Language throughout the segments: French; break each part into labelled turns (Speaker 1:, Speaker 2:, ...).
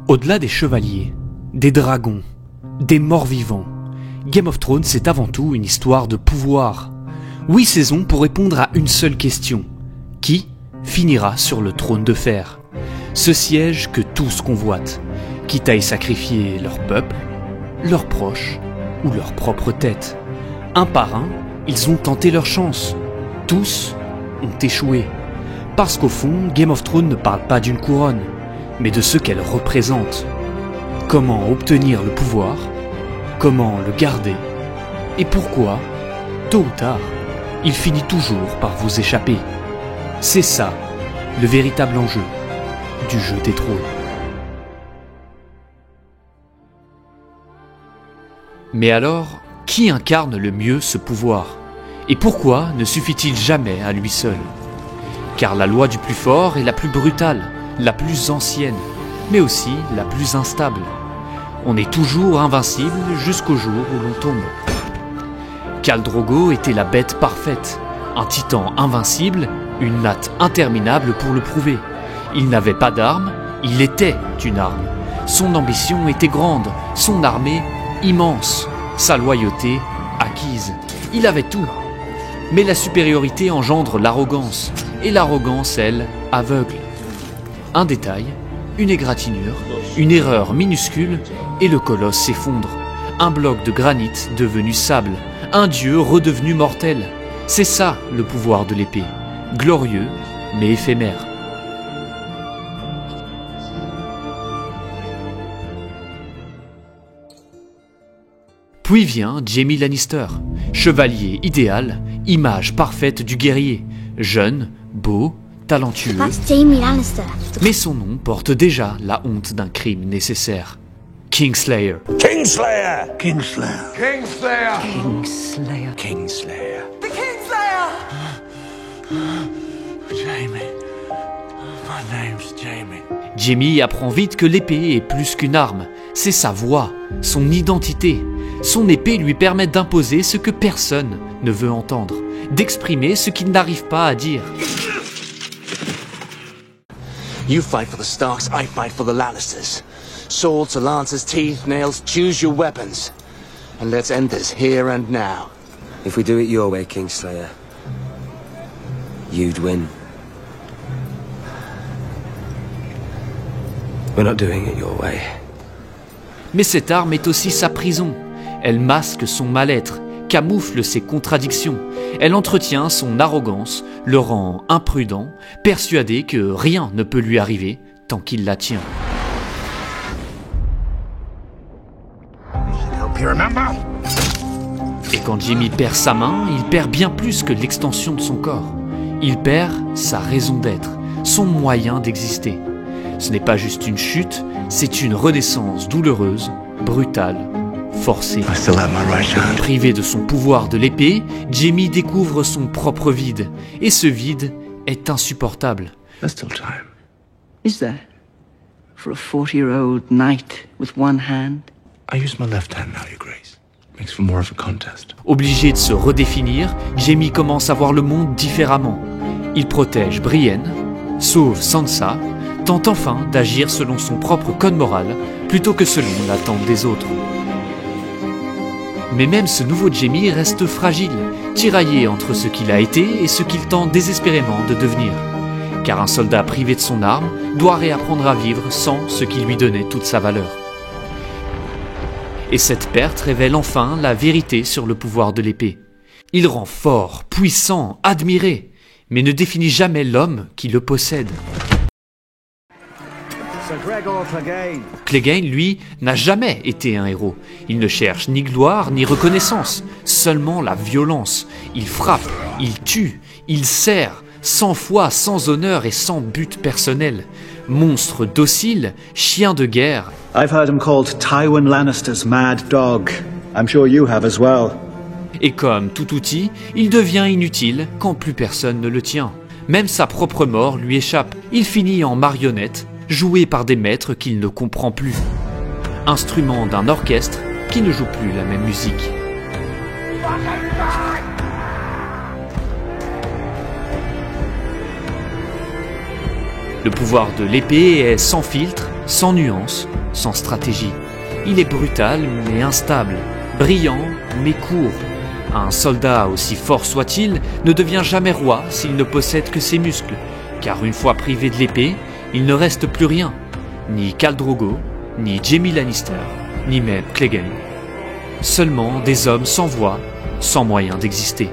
Speaker 1: Au-delà des chevaliers, des dragons, des morts-vivants, Game of Thrones c'est avant tout une histoire de pouvoir. 8 saisons pour répondre à une seule question. Qui finira sur le trône de fer? Ce siège que tous convoitent, quitte à y sacrifier leur peuple, leurs proches ou leur propre tête. Un par un, ils ont tenté leur chance. Tous ont échoué. Parce qu'au fond, Game of Thrones ne parle pas d'une couronne, mais de ce qu'elle représente. Comment obtenir le pouvoir, comment le garder, et pourquoi, tôt ou tard, il finit toujours par vous échapper. C'est ça, le véritable enjeu du jeu des trônes. Mais alors, qui incarne le mieux ce pouvoir? Et pourquoi ne suffit-il jamais à lui seul? Car la loi du plus fort est la plus brutale, la plus ancienne, mais aussi la plus instable. On est toujours invincible jusqu'au jour où l'on tombe. Khal Drogo était la bête parfaite, un titan invincible, une natte interminable pour le prouver. Il n'avait pas d'arme, il était une arme. Son ambition était grande, son armée immense, sa loyauté acquise. Il avait tout. Mais la supériorité engendre l'arrogance, et l'arrogance, elle, aveugle. Un détail, une égratignure, une erreur minuscule, et le colosse s'effondre. Un bloc de granit devenu sable, un dieu redevenu mortel. C'est ça le pouvoir de l'épée, glorieux mais éphémère. Puis vient Jaime Lannister, chevalier idéal, image parfaite du guerrier, jeune, beau, talentueux. Mais son nom porte déjà la honte d'un crime nécessaire. Kingslayer.
Speaker 2: Kingslayer!
Speaker 3: Kingslayer.
Speaker 2: Kingslayer!
Speaker 3: Kingslayer.
Speaker 2: Kingslayer!
Speaker 3: The Kingslayer!
Speaker 2: Jaime. My name's Jaime.
Speaker 1: Jaime apprend vite que l'épée est plus qu'une arme. C'est sa voix, son identité. Son épée lui permet d'imposer ce que personne ne veut entendre, d'exprimer ce qu'il n'arrive pas à dire.
Speaker 4: You fight for the Starks, I fight for the Lannisters. Swords to lances, teeth, nails, choose your weapons. And let's end this here and now.
Speaker 5: If we do it your way, Kingslayer, you'd win. We're not doing it your way.
Speaker 1: Mais cette arme est aussi sa prison. Elle masque son mal-être, camoufle ses contradictions. Elle entretient son arrogance, le rend imprudent, persuadé que rien ne peut lui arriver tant qu'il la tient. Et quand Jaime perd sa main, il perd bien plus que l'extension de son corps. Il perd sa raison d'être, son moyen d'exister. Ce n'est pas juste une chute, c'est une renaissance douloureuse, brutale, forcée. Privé de son pouvoir de l'épée, Jaime découvre son propre vide. Et ce vide est insupportable.
Speaker 2: There's still time.
Speaker 3: Is there? For a 40-year-old knight with one hand?
Speaker 2: I use my left hand now, Your Grace. Makes for more of a contest.
Speaker 1: Obligé de se redéfinir, Jaime commence à voir le monde différemment. Il protège Brienne, sauve Sansa, tente enfin d'agir selon son propre code moral plutôt que selon l'attente des autres. Mais même ce nouveau Jaime reste fragile, tiraillé entre ce qu'il a été et ce qu'il tente désespérément de devenir. Car un soldat privé de son arme doit réapprendre à vivre sans ce qui lui donnait toute sa valeur. Et cette perte révèle enfin la vérité sur le pouvoir de l'épée. Il rend fort, puissant, admiré, mais ne définit jamais l'homme qui le possède. Clegane, lui, n'a jamais été un héros. Il ne cherche ni gloire ni reconnaissance, seulement la violence. Il frappe, il tue, il serre, sans foi, sans honneur et sans but personnel. Monstre docile, chien de guerre.
Speaker 6: I've heard him called Tywin Lannister's mad dog. I'm sure you have as well.
Speaker 1: Et comme tout outil, il devient inutile quand plus personne ne le tient. Même sa propre mort lui échappe. Il finit en marionnette, joué par des maîtres qu'il ne comprend plus. Instrument d'un orchestre qui ne joue plus la même musique. Le pouvoir de l'épée est sans filtre, sans nuance, sans stratégie. Il est brutal mais instable, brillant mais court. Un soldat, aussi fort soit-il, ne devient jamais roi s'il ne possède que ses muscles, car une fois privé de l'épée, il ne reste plus rien. Ni Khal Drogo, ni Jaime Lannister, ni même Clegane. Seulement des hommes sans voix, sans moyen d'exister.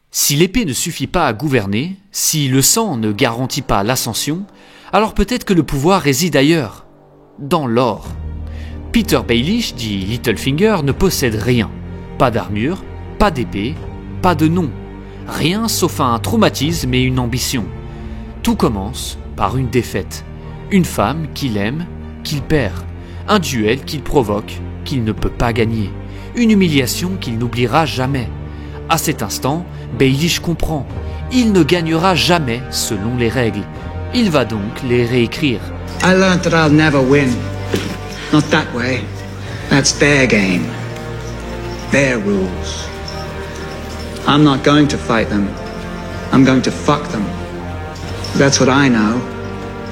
Speaker 1: Si l'épée ne suffit pas à gouverner, si le sang ne garantit pas l'ascension, alors peut-être que le pouvoir réside ailleurs, dans l'or. Peter Baelish, dit Littlefinger, ne possède rien. Pas d'armure, pas d'épée, pas de nom. Rien sauf un traumatisme et une ambition. Tout commence par une défaite. Une femme qu'il aime, qu'il perd. Un duel qu'il provoque, qu'il ne peut pas gagner. Une humiliation qu'il n'oubliera jamais. À cet instant, Baelish comprend. Il ne gagnera jamais selon les règles. Il va donc les réécrire.
Speaker 6: I learned that I'll never win. Not that way. That's their game. Their rules. I'm not going to fight them. I'm going to fuck them. That's what I know.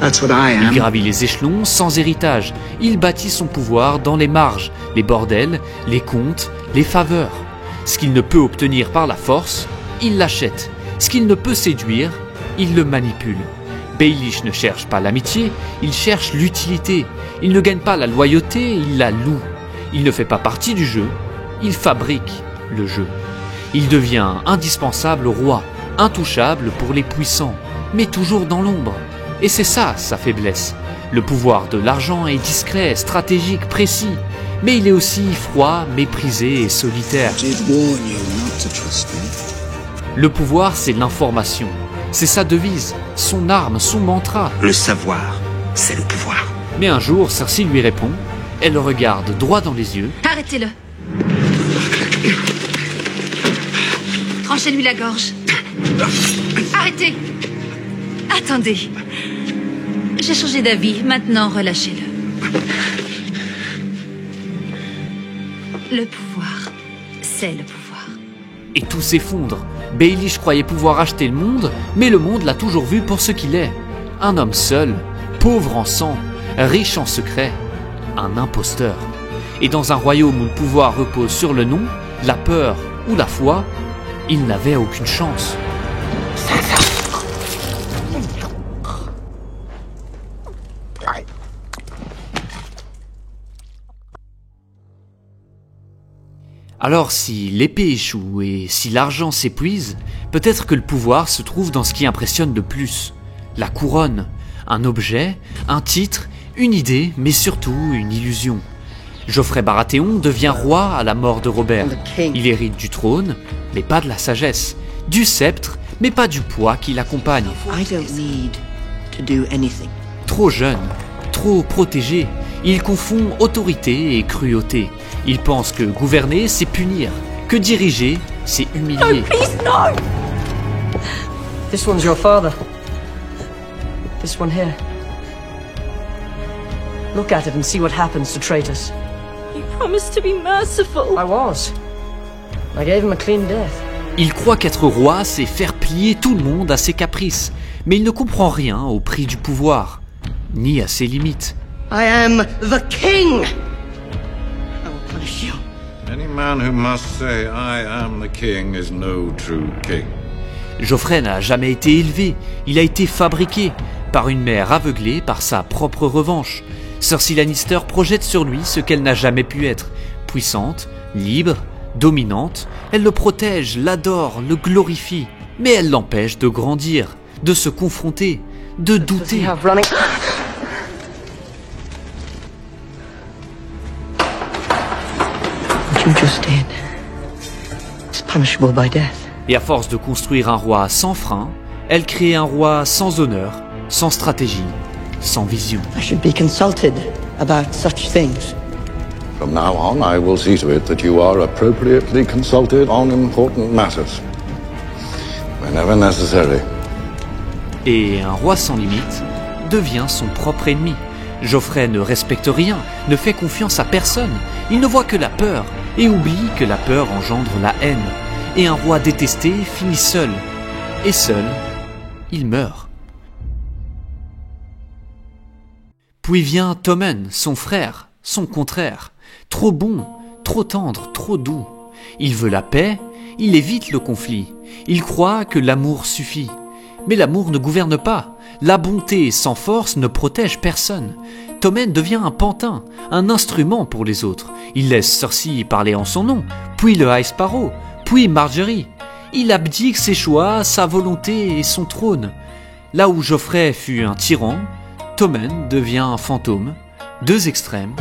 Speaker 6: That's what I am.
Speaker 1: Il gravit les échelons sans héritage. Il bâtit son pouvoir dans les marges, les bordels, les comptes, les faveurs. Ce qu'il ne peut obtenir par la force, il l'achète. Ce qu'il ne peut séduire, il le manipule. Baelish ne cherche pas l'amitié, il cherche l'utilité. Il ne gagne pas la loyauté, il la loue. Il ne fait pas partie du jeu, il fabrique le jeu. Il devient indispensable au roi, intouchable pour les puissants, mais toujours dans l'ombre. Et c'est ça sa faiblesse. Le pouvoir de l'argent est discret, stratégique, précis, mais il est aussi froid, méprisé et solitaire. Le pouvoir, c'est l'information. C'est sa devise, son arme, son mantra.
Speaker 7: Le savoir, c'est le pouvoir.
Speaker 1: Mais un jour, Cersei lui répond. Elle le regarde droit dans les yeux.
Speaker 8: Arrêtez-le. Tranchez-lui la gorge. Arrêtez. Attendez. J'ai changé d'avis. Maintenant, relâchez-le. Le pouvoir, c'est le pouvoir.
Speaker 1: Et tout s'effondre. Baelish croyait pouvoir acheter le monde, mais le monde l'a toujours vu pour ce qu'il est. Un homme seul, pauvre en sang, riche en secret, un imposteur. Et dans un royaume où le pouvoir repose sur le nom, la peur ou la foi, il n'avait aucune chance. Alors si l'épée échoue et si l'argent s'épuise, peut-être que le pouvoir se trouve dans ce qui impressionne le plus. La couronne, un objet, un titre, une idée, mais surtout une illusion. Geoffrey Baratheon devient roi à la mort de Robert. Il hérite du trône, mais pas de la sagesse, du sceptre, mais pas du poids qui l'accompagne.
Speaker 3: I don't need to do anything.
Speaker 1: Trop jeune, trop protégé, il confond autorité et cruauté. Il pense que gouverner, c'est punir, que diriger, c'est humilier.
Speaker 8: Please, no!
Speaker 9: This one's your father. This one here. Look at it and see what happens to traitors.
Speaker 8: You promised to be merciful.
Speaker 9: I was. I gave him a clean death.
Speaker 1: Il croit qu'être roi, c'est faire plier tout le monde à ses caprices, mais il ne comprend rien au prix du pouvoir, ni à ses limites.
Speaker 3: I am the king. I will punish you.
Speaker 10: Any man who must say I am the king is no true king.
Speaker 1: Geoffrey n'a jamais été élevé, il a été fabriqué par une mère aveuglée par sa propre revanche. Cersei Lannister projette sur lui ce qu'elle n'a jamais pu être, puissante, libre, dominante. Elle le protège, l'adore, le glorifie, mais elle l'empêche de grandir, de se confronter, de douter.
Speaker 3: What you just did is punishable by death.
Speaker 1: Et à force de construire un roi sans frein, elle crée un roi sans honneur, sans stratégie, sans vision.
Speaker 3: I should be consulted about such things.
Speaker 2: From now on, I will see to it that you are appropriately consulted on important matters. Whenever necessary.
Speaker 1: Et un roi sans limite devient son propre ennemi. Geoffrey ne respecte rien, ne fait confiance à personne. Il ne voit que la peur et oublie que la peur engendre la haine. Et un roi détesté finit seul. Et seul, il meurt. Puis vient Tommen, son frère, son contraire. Trop bon, trop tendre, trop doux. Il veut la paix, il évite le conflit. Il croit que l'amour suffit. Mais l'amour ne gouverne pas. La bonté sans force ne protège personne. Tommen devient un pantin, un instrument pour les autres. Il laisse Cersei parler en son nom, puis le High Sparrow, puis Marjorie. Il abdique ses choix, sa volonté et son trône. Là où Joffrey fut un tyran, Tommen devient un fantôme. Deux extrêmes,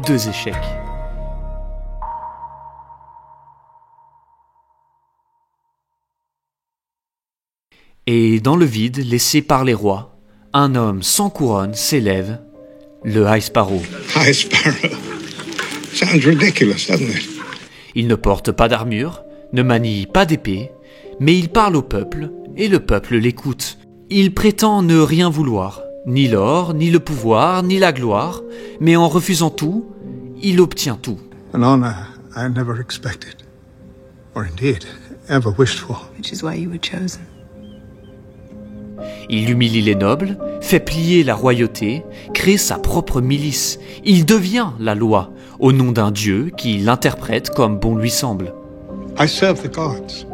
Speaker 1: deux échecs. Et dans le vide laissé par les rois, un homme sans couronne s'élève, le High Sparrow.
Speaker 11: High Sparrow. Sounds ridiculous, doesn't it?
Speaker 1: Il ne porte pas d'armure, ne manie pas d'épée, mais il parle au peuple, et le peuple l'écoute. Il prétend ne rien vouloir, ni l'or, ni le pouvoir, ni la gloire, mais en refusant tout, il obtient tout.
Speaker 11: An honor I never expected, or indeed ever wished for.
Speaker 12: Which is why you were chosen.
Speaker 1: Il humilie les nobles, fait plier la royauté, crée sa propre milice. Il devient la loi, au nom d'un dieu qui l'interprète comme bon lui semble.
Speaker 11: I serve the gods.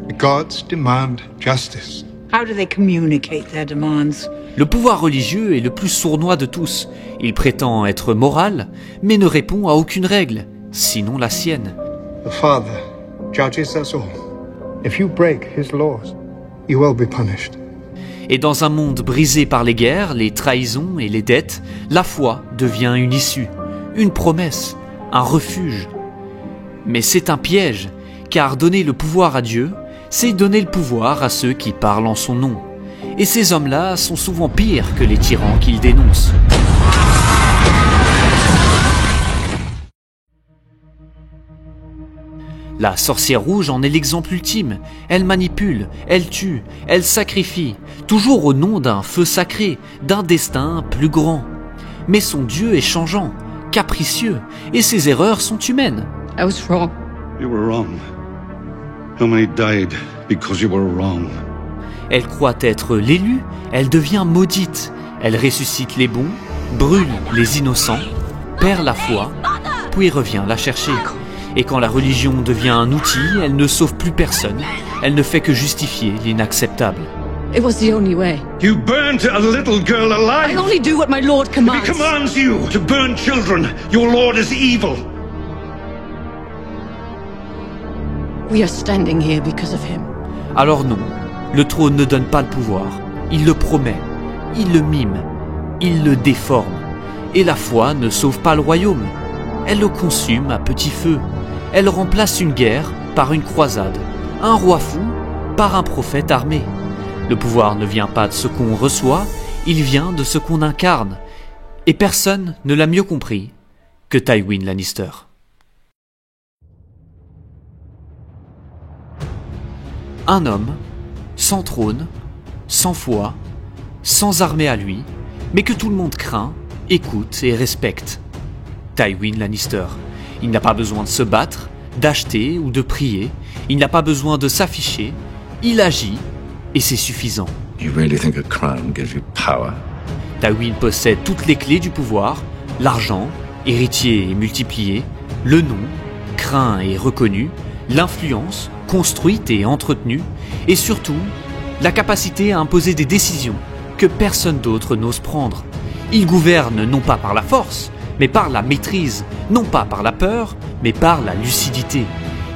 Speaker 11: The gods demand justice.
Speaker 12: How do they communicate their demands?
Speaker 1: Le pouvoir religieux est le plus sournois de tous. Il prétend être moral, mais ne répond à aucune règle, sinon la sienne.
Speaker 11: The Father judges us all. If you break his laws, you will be punished.
Speaker 1: Et dans un monde brisé par les guerres, les trahisons et les dettes, la foi devient une issue, une promesse, un refuge. Mais c'est un piège, car donner le pouvoir à Dieu, c'est donner le pouvoir à ceux qui parlent en son nom. Et ces hommes-là sont souvent pires que les tyrans qu'ils dénoncent. La sorcière rouge en est l'exemple ultime. Elle manipule, elle tue, elle sacrifie, toujours au nom d'un feu sacré, d'un destin plus grand. Mais son Dieu est changeant, capricieux, et ses erreurs sont humaines.
Speaker 12: I was wrong.
Speaker 10: You were wrong. How many died because you were wrong?
Speaker 1: Elle croit être l'élue, elle devient maudite. Elle ressuscite les bons, brûle les innocents, perd la foi, puis revient la chercher. Et quand la religion devient un outil, elle ne sauve plus personne. Elle ne fait que justifier l'inacceptable.
Speaker 12: It was the only way.
Speaker 10: You burnt a little girl alive!
Speaker 12: I only do what my lord commands.
Speaker 10: If he commands you to burn children, your lord is evil!
Speaker 12: We are standing here because of him.
Speaker 1: Alors non, le trône ne donne pas le pouvoir. Il le promet, il le mime, il le déforme. Et la foi ne sauve pas le royaume. Elle le consume à petit feu. Elle remplace une guerre par une croisade, un roi fou par un prophète armé. Le pouvoir ne vient pas de ce qu'on reçoit, il vient de ce qu'on incarne. Et personne ne l'a mieux compris que Tywin Lannister. Un homme, sans trône, sans foi, sans armée à lui, mais que tout le monde craint, écoute et respecte. Tywin Lannister. Il n'a pas besoin de se battre, d'acheter ou de prier. Il n'a pas besoin de s'afficher. Il agit et c'est suffisant.
Speaker 2: You really think a crown gives you power?
Speaker 1: Tywin possède toutes les clés du pouvoir, l'argent, héritier et multiplié, le nom, craint et reconnu, l'influence, construite et entretenue, et surtout, la capacité à imposer des décisions que personne d'autre n'ose prendre. Il gouverne non pas par la force, mais par la maîtrise, non pas par la peur, mais par la lucidité.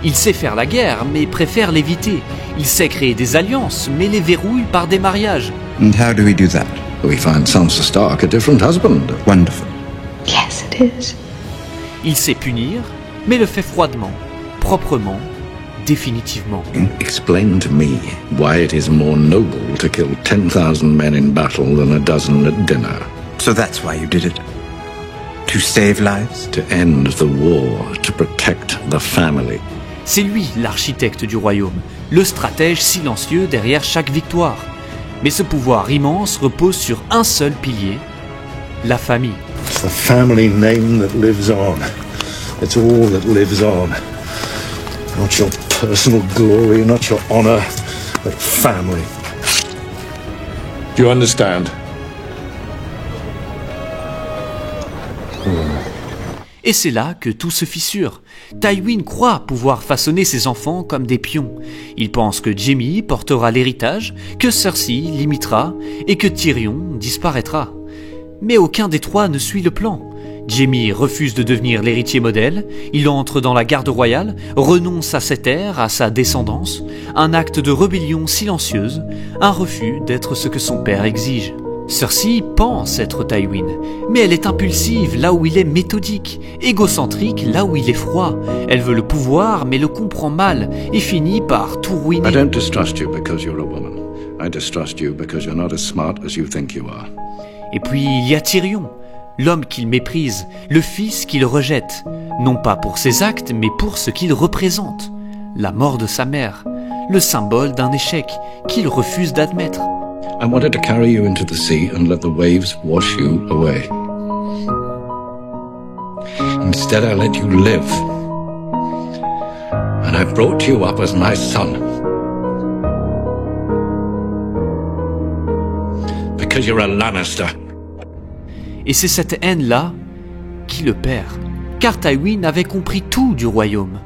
Speaker 1: Il sait faire la guerre, mais préfère l'éviter. Il sait créer des alliances, mais les verrouille par des mariages.
Speaker 7: And how do we do that?
Speaker 2: We find Sansa Stark a different husband.
Speaker 7: Wonderful.
Speaker 8: Yes, it is.
Speaker 1: Il sait punir, mais le fait froidement, proprement, définitivement.
Speaker 2: Explain to me why it is more noble to kill 10,000 men in battle than a dozen at dinner.
Speaker 7: So that's why you did it? To save lives?
Speaker 2: To end the war, to protect the family.
Speaker 1: C'est lui l'architecte du royaume, le stratège silencieux derrière chaque victoire. Mais ce pouvoir immense repose sur un seul pilier, la famille.
Speaker 11: It's the family name that lives on. It's all that lives on. Not your personal glory, not your honor, but family.
Speaker 2: Do you understand?
Speaker 1: Et c'est là que tout se fissure. Tywin croit pouvoir façonner ses enfants comme des pions. Il pense que Jaime portera l'héritage, que Cersei l'imitera et que Tyrion disparaîtra. Mais aucun des trois ne suit le plan. Jaime refuse de devenir l'héritier modèle, il entre dans la garde royale, renonce à ses terres, à sa descendance, un acte de rébellion silencieuse, un refus d'être ce que son père exige. Cersei pense être Tywin, mais elle est impulsive là où il est méthodique, égocentrique là où il est froid. Elle veut le pouvoir mais le comprend mal et finit par tout ruiner.
Speaker 2: I don't distrust you because you're a woman. I distrust you because you're not as smart as you think you are.
Speaker 1: Et puis il y a Tyrion, l'homme qu'il méprise, le fils qu'il rejette, non pas pour ses actes mais pour ce qu'il représente. La mort de sa mère, le symbole d'un échec qu'il refuse d'admettre.
Speaker 2: I wanted to carry you into the sea and let the waves wash you away. Instead, I let you live. And I brought you up as my son. Because you're a Lannister.
Speaker 1: Et c'est cette haine-là qui le perd. Car Tywin avait compris tout du royaume,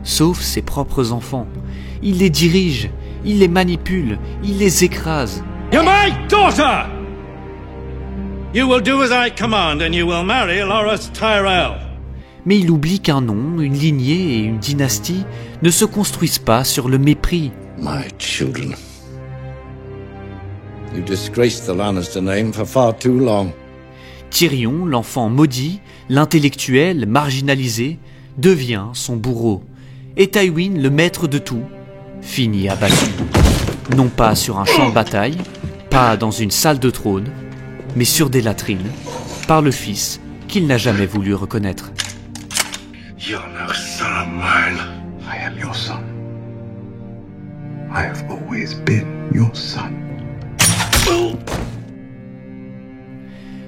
Speaker 1: sauf ses propres enfants. Il les dirige, il les manipule, il les écrase.
Speaker 10: You're my daughter! You will do as I command and you will marry Loras Tyrell.
Speaker 1: Mais il oublie qu'un nom, une lignée et une dynastie ne se construisent pas sur le mépris.
Speaker 2: My children. You disgraced the Lannister name for far too long.
Speaker 1: Tyrion, l'enfant maudit, l'intellectuel marginalisé, devient son bourreau. Et Tywin, le maître de tout, finit abattu. Non pas sur un champ de bataille, pas dans une salle de trône, mais sur des latrines, par le fils qu'il n'a jamais voulu reconnaître.
Speaker 2: You're no son of mine. I am your son. I have always been your son.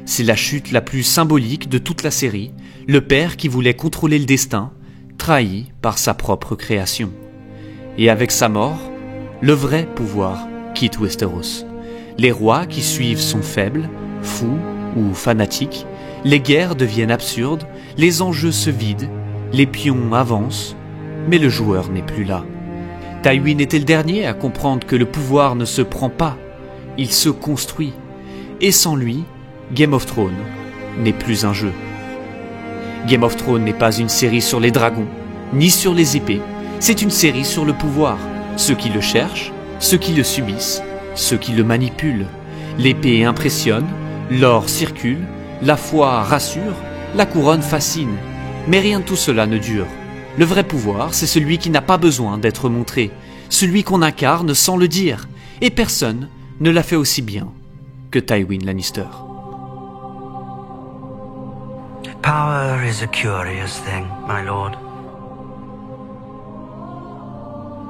Speaker 1: C'est la chute la plus symbolique de toute la série, le père qui voulait contrôler le destin, trahi par sa propre création. Et avec sa mort, le vrai pouvoir quitte Westeros. Les rois qui suivent sont faibles, fous ou fanatiques, les guerres deviennent absurdes, les enjeux se vident, les pions avancent, mais le joueur n'est plus là. Tywin était le dernier à comprendre que le pouvoir ne se prend pas, il se construit. Et sans lui, Game of Thrones n'est plus un jeu. Game of Thrones n'est pas une série sur les dragons, ni sur les épées, c'est une série sur le pouvoir, ceux qui le cherchent, ceux qui le subissent, ceux qui le manipulent. L'épée impressionne, l'or circule, la foi rassure, la couronne fascine. Mais rien de tout cela ne dure. Le vrai pouvoir, c'est celui qui n'a pas besoin d'être montré, celui qu'on incarne sans le dire, et personne ne l'a fait aussi bien que Tywin Lannister.
Speaker 13: Power is a curious thing, my lord.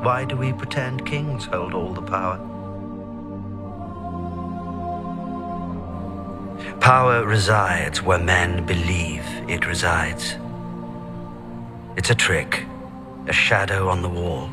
Speaker 13: Why do we pretend kings hold all the power? Power resides where men believe it resides. It's a trick, a shadow on the wall.